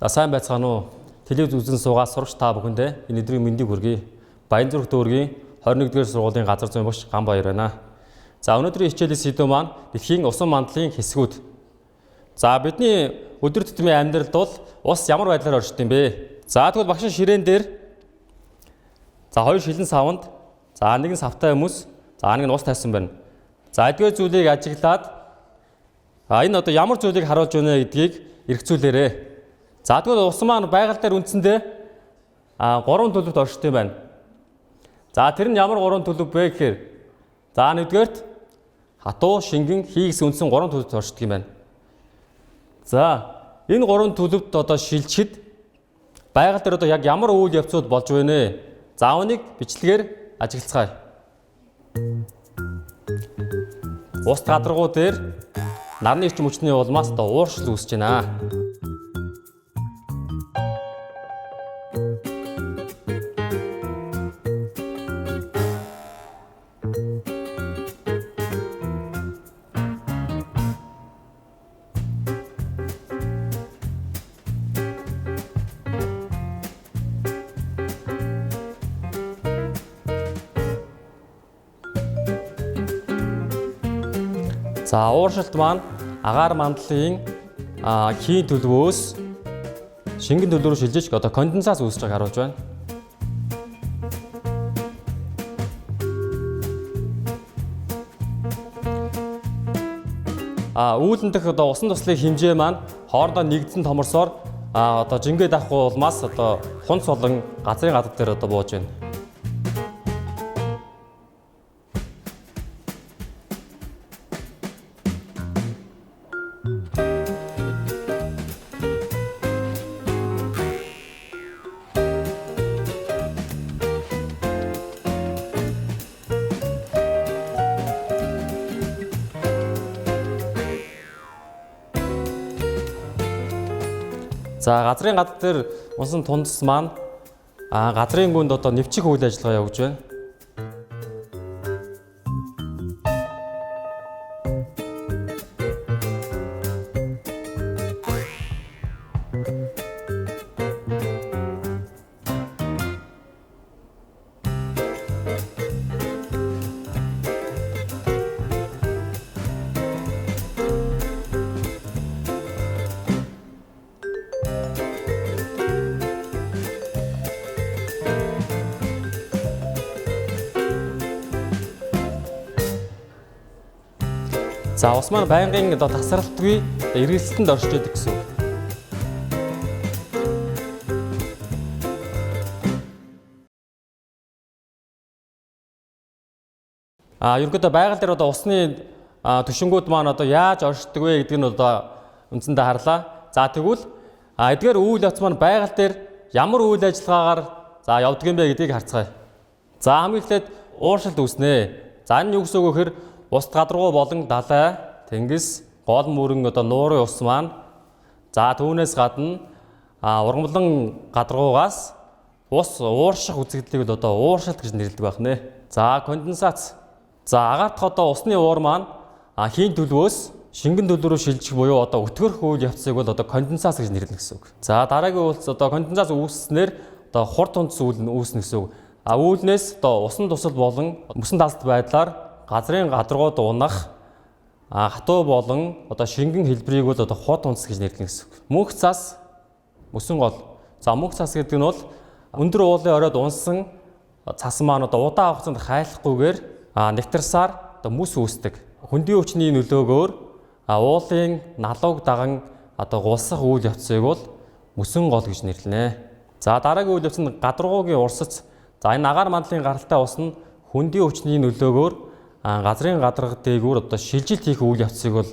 За сайн байцгаана уу? Телевиз үзэн суугаад сурагч та бүхэндээ энэ өдрийн мэндийг хүргэе. Баянзүрх дүүргийн 21-р сургуулийн газар зүйн багш Ганбаяр байна. За өнөөдрийн хичээлийн сэдэв маань дэлхийн усан мандлын хэсгүүд. За бидний өдөр тутмын амьдралд бол ус ямар байдлаар оршид юм бэ? За тэгвэл багшийн ширээн дээр хоёр шилэн савнд нэгэн савтай хүмүүс, нэг нь ус тайсан байна. За эдгээр зүйлийг ажиглаад энэ ямар зүйлийг харуулж байна гэдгийг эргцүүлээрэй. За тэгвэл ус маань байгаль дээр үндсэндээ 3 төлөвт оршид юм байна. За тэр нь ямар 3 төлөв бэ гэхээр нэгдүгээрт хатуу, шингэн, хий гэсэн үндсэн 3 төлөвт оршид юм байна. За энэ 3 төлөвт шилжихэд байгаль дээр яг ямар үйл явцуд болж байна вэ? За үүнийг бичлэгээр ажиглацгаая. Ус гадаргуу дээр нарны эрчим хүчний улмаас ууршил үүсэж байна. За ууршилт маань агаар мандлын хийн төлөвөөс шингэн төлөв рүү шилжиж конденсац үүсэж байгааг харуулж байна. Үүлэн дэх усан туслын хэмжээ маань хоорондоо нэгдсэн томорсоор жингээд авахгүй улмаас хунц болон газрын гадар дээр бууж байна. За газрын гадар дээр унсан тундас маань газрын гүнд нэвчих үйл ажиллагаа явуулж байна. За ус маань байнгын тасралтгүй эргэлзэлтэнд оршиж байдаг гэсэн үг. Ерөнхийдөө байгаль дээр усны түшингүүд маань яаж оршдог вэ гэдгийг нь үндсэндээ харлаа. За тэгвэл эдгээр үйл явц маань байгаль дээр ямар үйл ажиллагаагаар явдаг юм бэ гэдгийг харцгаая. За хамгийн эхлээд ууршилт үүснэ. За энэ юу гэсэн үг вэ гэхээр ус гадаргуу болон далай, тэнгис, гол мөрөн нуурын ус маань түүнээс гадна ургамлан гадаргуугаас ус уурших үзэгдлийг ууршилт гэж нэрлэдэг байна. За конденсац. За агаарт усны уур маань хийн төлөвөөс шингэн төлөв рүү шилжих буюу өтгөрх үйл явцыг конденсац гэж нэрлэнэ гэсэн үг. За дараагийн үйлс конденсац үүснээр хурд тундас үүснэ гэсэн үг. Үүлнээс усан тусал болон мөсөн даалт байдлаар газрын гадаргууд унах хатуу болон шингэн хэлбэрийг хурд тундас гэж нэрлэнэ гэсэн үг. Мөнх цас, мөсөн гол. За мөнх цас гэдэг нь бол өндөр уулын оройд унсан цас маань удаан хугацаанд хайлахгүйгээр нэвтарсаар мөс үүсдэг. Хөндийн хүчний нөлөөгөөр уулын налууг даган гулсах үйл явцыг бол мөсөн гол гэж нэрлэнэ. За дараагийн үйл явц нь гадаргуугийн урсц. За энэ агаар мандлын гаралтай ус нь хөндийн хүчний нөлөөгөөр газрын гадарга дээгүүр шилжилт хийх үйл явцыг бол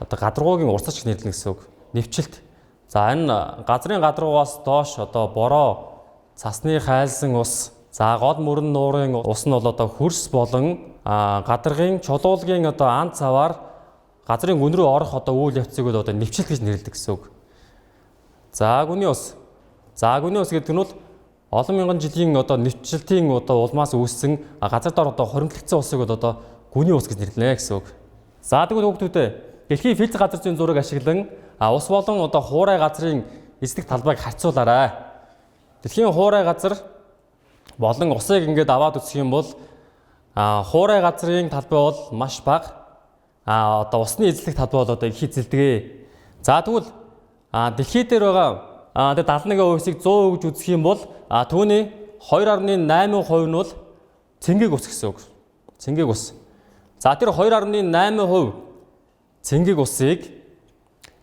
гадаргуугийн урсч нэрлэнэ гэсэн үг. Нэвчилт. За энэ газрын гадаргуугаас доош бороо, цасны хайлсан ус, гол мөрөн нуурын ус нь бол хөрс болон гадаргын чулуулгийн ан цаваар газрын гүн рүү орох үйл явцыг бол нэвчилт гэж нэрлэдэг гэсэн үг. За гүний ус. За гүний ус гэдэг нь бол олон мянган жилийн нэвчлэлтийн улмаас үүссэн газар дор хоримтлагдсан усыг гүний ус гэж нэрлэнэ гэсэн үг. За тэгвэл хүүхдүүдээ дэлхийн физик газар зүйн зураг ашиглан ус болон хуурай газрын эзлэх талбайг харьцуулаарай. Дэлхийн хуурай газар болон усыг ингээд аваад үзэх юм бол хуурай газрын талбай бол маш бага. Одоо усны эзлэх талбай бол одоо их эзэлдэг. За тэгвэл дэлхий дээр байгаа 71%-ийг 100% гэж үзэх юм бол түүний 2.8% нь бол цэнгэг ус гэсэн үг. Цэнгэг ус. За тэр 2.8% цэнгэг усыг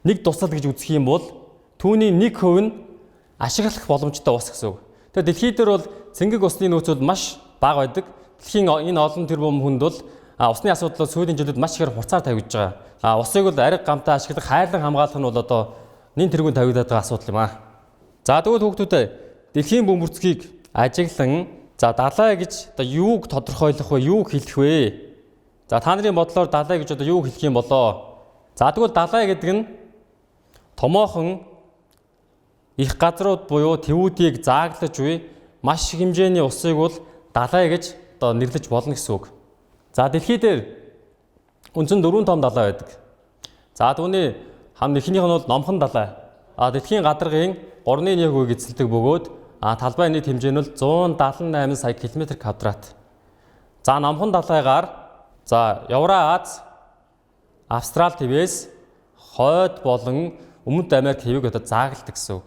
нэг тусал гэж үзэх юм бол түүний 1% нь ашиглах боломжтой ус гэсэн үг. Тэгэхээр дэлхий дээр бол цэнгэг усны нөөцүүд маш бага байдаг. Дэлхийн энэ олон тэрбум хүнд бол усны асуудал сүүлийн жилүүд маш ихээр хурцаар тавигдж байгаа. Усыг бол ариг гамтаа ашиглах, хайрлан хамгаалах нь бол одоо нэн тэргүүн тавигдаад байгаа асуудал юм аа. За тэгвэл хүүхдүүдээ дэлхийн бөмбөрцгийг ажиглан далай гэж одоо юуг тодорхойлох вэ? Юуг хэлэх вэ? За та нарын бодлоор далай гэж одоо юу хэлэх юм болоо? За тэгвэл далай гэдэг нь томоохон их газрууд буюу тэвүүдийг зааглаж буй маш их хэмжээний усыг бол далай гэж одоо нэрлэж болно гэсэн үг. За дэлхий дээр үндсэн 4 том далай байдаг. За түүний эхнийх нь бол номхон далай. Дэлхийн гадаргын 3.1% эзэлдэг бөгөөд талбай нийт хэмжээ нь бол 178 сая км квадрат. За номхон далайгаар Евраз, Австрали твээс хойд болон Өмнөд Америк хэвийг одоо заагладаг гэсэн үг.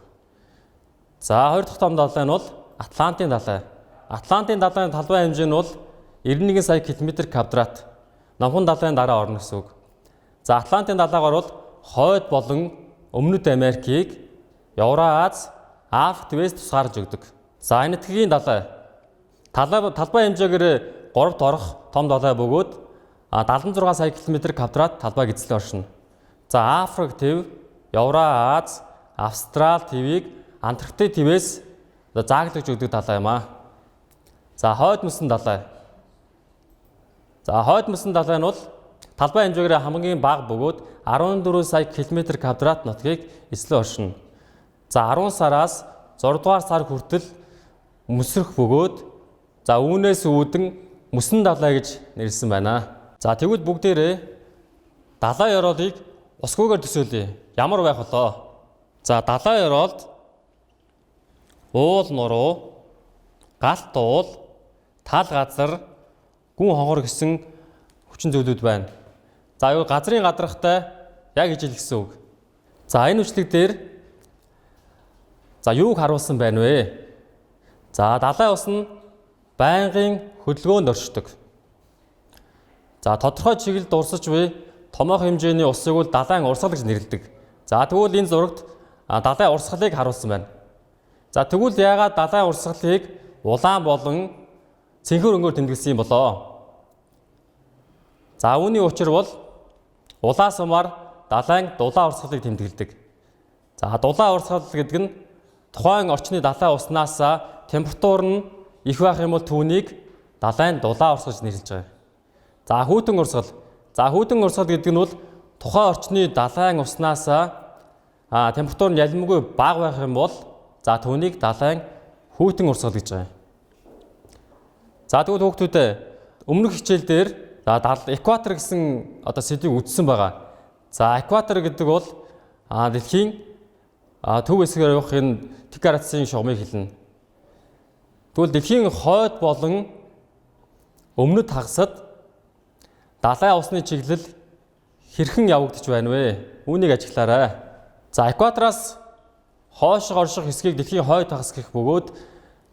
За хоёр дахь том далай нь бол Атлантын далай. Атлантын далайн талбай хэмжээ нь бол 91 сая км квадрат. Номхон далайн дараа орно гэсэн үг. За Атлантын далайгаар бол хойд болон Өмнөд Америкийг Евраз, Африк твээс тусгаарж өгдөг. За энэ тгийн далай. Талбай хэмжээгээр 3-т орох том далай бөгөөд 76 сая км квадрат талбайг эзлэн оршино. За Африк төв, Евраз, Австрали твийг Антарктик твээс зааглагж өгдөг далай юм аа. За хойд мөсөн далай. За хойд мөсөн далай нь бол талбай хэмжээгээр хамгийн бага бөгөөд 14 сая км квадрат нутгийг эзлэн оршино. За 10 сараас 6 дугаар сар хүртэл мөсрөх бөгөөд үүнээс үүдэн мөсөн далай гэж нэрлсэн байна. За тэгвэл бүгдээрээ далай ёроолыг усгүйгээр төсөөлье. Ямар байх болоо? За далай ёроолд уул нуруу, галт уул, тал газар, гүн хонгор гэсэн хүчин зүйлүүд байна. За юу газрын гадаргатай яг ижил гэсэн үг. За энэ үчлэг дээр юуг харуулсан байна вэ? За далай ус нь байнгын хөдөлгөөнд оршдог. За тодорхой чиглэлд урсаж буй томоохон хэмжээний усыг бол далайн урсгал гэж нэрлэдэг. За тэгвэл энэ зурагт далайн урсгалыг харуулсан байна. За тэгвэл яагаад далайн урсгалыг улаан болон цэнхэр өнгөөр тэмдэглэсэн юм болоо? За үүний учир бол улаан сумаар далайн дулаан урсгалыг тэмдэглэдэг. За дулаан урсгал гэдэг нь тухайн орчны далайн уснаас температур нь их байх юм бол түүнийг далайн дулаан урсгал гэж нэрлэж байгаа. За хүйтэн урсгал. За хүйтэн урсгал гэдэг нь бол тухайн орчны далайн уснаас температур нь ялимгүй бага байх юм бол түүнийг далайн хүйтэн урсгал гэж байгаа. За тэгвэл хүүхдүүдээ өмнөх хичээл дээр экватор гэсэн одоо сэдвийг үзсэн байгаа. За экватор гэдэг бол дэлхийн төв хэсгээр явах энэ тэг градусын шугамыг хэлнэ. Тэгвэл дэлхийн хойд болон өмнөд хагасад далайн усны чиглэл хэрхэн явагдаж байна вэ? Үүнийг ажиглаарай. За экватороос хойш орших хэсгийг дэлхийн хойд хагас гэх бөгөөд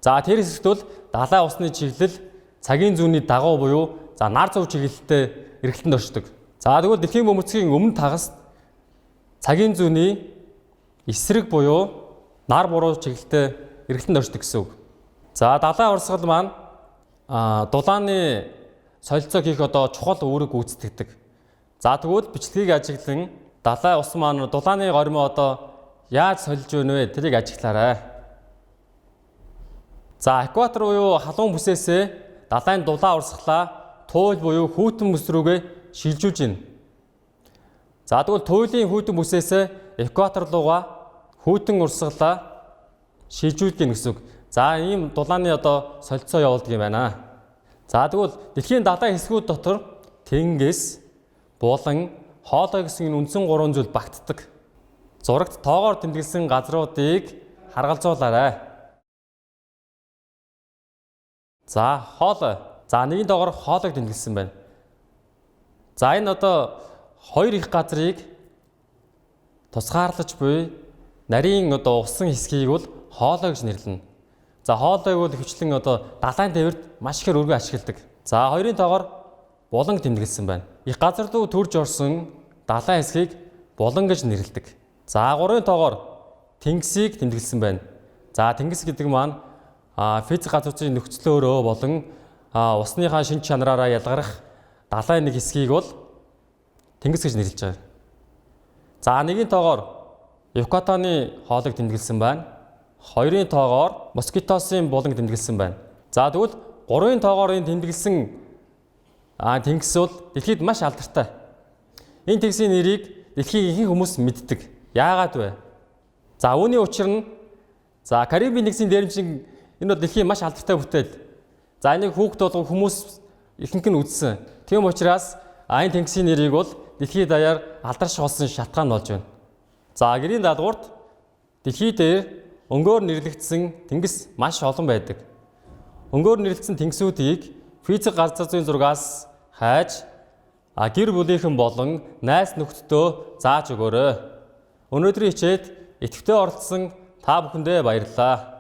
тэр хэсэгт бол далайн усны чиглэл цагийн зүүнний дагуу буюу нар зов чиглэлтэй эргэлтэнд оршдог. За тэгвэл дэлхийн бөмбөрцгийн өмнөд хагаст цагийн зүүнний эсрэг буюу нар буруу чиглэлтэй эргэлтэнд оршдог гэсэн үг. За далайн урсгал маань дулааны солилцоо хийх чухал үүрэг гүйцэтгэдэг. За тэгвэл бичлэгийг ажиглан далайн ус маань дулааны горимоо яаж солилж байна вэ? Тэрийг ажиглаарай. За экватор буюу халуун бүсээсээ далайн дулаан урсгалаа туйл буюу хүйтэн бүс рүүгээ шилжүүлж байна. За тэгвэл туйлын хүйтэн бүсээсээ экватор руугаа хүйтэн урсгалаа шилжүүлдэг гэсэн үг. За ийм дулааны солилцоо явуулдаг юм байна. За тэгвэл дэлхийн далайн хэсгүүд дотор тэнгис, булан, хоолой гэсэн энэ үндсэн 3 зүйл багтдаг. Зурагт тоогоор тэмдэглэсэн газруудыг харгалзуулаарай. За хоол. За нэгэн тоогоор хоолыг тэмдэглэсэн байна. За энэ одоо хоёр их газрыг тусгаарлаж буй нарийн одоо усан хэсгийг бол хоолой гэж нэрлэнэ. За хоолойг бол хвчлэн одоо далайн тээвэрт маш ихээр өргөн ашигладаг. За хоёрын тоогоор буланг тэмдэглэсэн байна. Их газар руу төрж орсон далайн хэсгийг булан гэж нэрлэдэг. За гурван тоогоор тэнгисийг тэмдэглэсэн байна. За тэнгис гэдэг маань физик газрын нөхцлөөрөө болон усныхаа шин чанараараа ялгарах далайн нэг хэсгийг бол тэнгис гэж нэрлэж байгаа. За нэгэн тоогоор Юкатаны хоолыг тэмдэглэсэн байна. Хоёрын тоогоор Москитосын буланг тэмдэглэсэн байна. За тэгвэл гурван тоогоор энэ тэмдэглэсэн тэнгис бол дэлхийд маш алдартай. Энэ тэнгисийн нэрийг дэлхийн ихэнх хүмүүс мэддэг. Яагаад вэ? За үүний учир нь Карибын тэнгисийн дээрэмчин энэ бол дэлхийн маш алдартай бүтээл. За энийг хүүхд болгон хүмүүс ихэнх нь үзсэн. Тийм учраас энэ тэнгисийн нэрийг бол дэлхийд даяар алдарших болсон шалтгаан болж байна. За гэрийн даалгаварт дэлхий дээр өнгөөр нэрлэгдсэн тэнгис маш олон байдаг. Өнгөөр нэрлэгдсэн тэнгисүүдийг физик газар зүйн зургаас хайж гэр бүлийнхэн болон найз нөхдөдөө зааж өгөөрэй. Өнөөдрийн хичээд идэвхтэй оролцсон та бүхэндээ баярлалаа.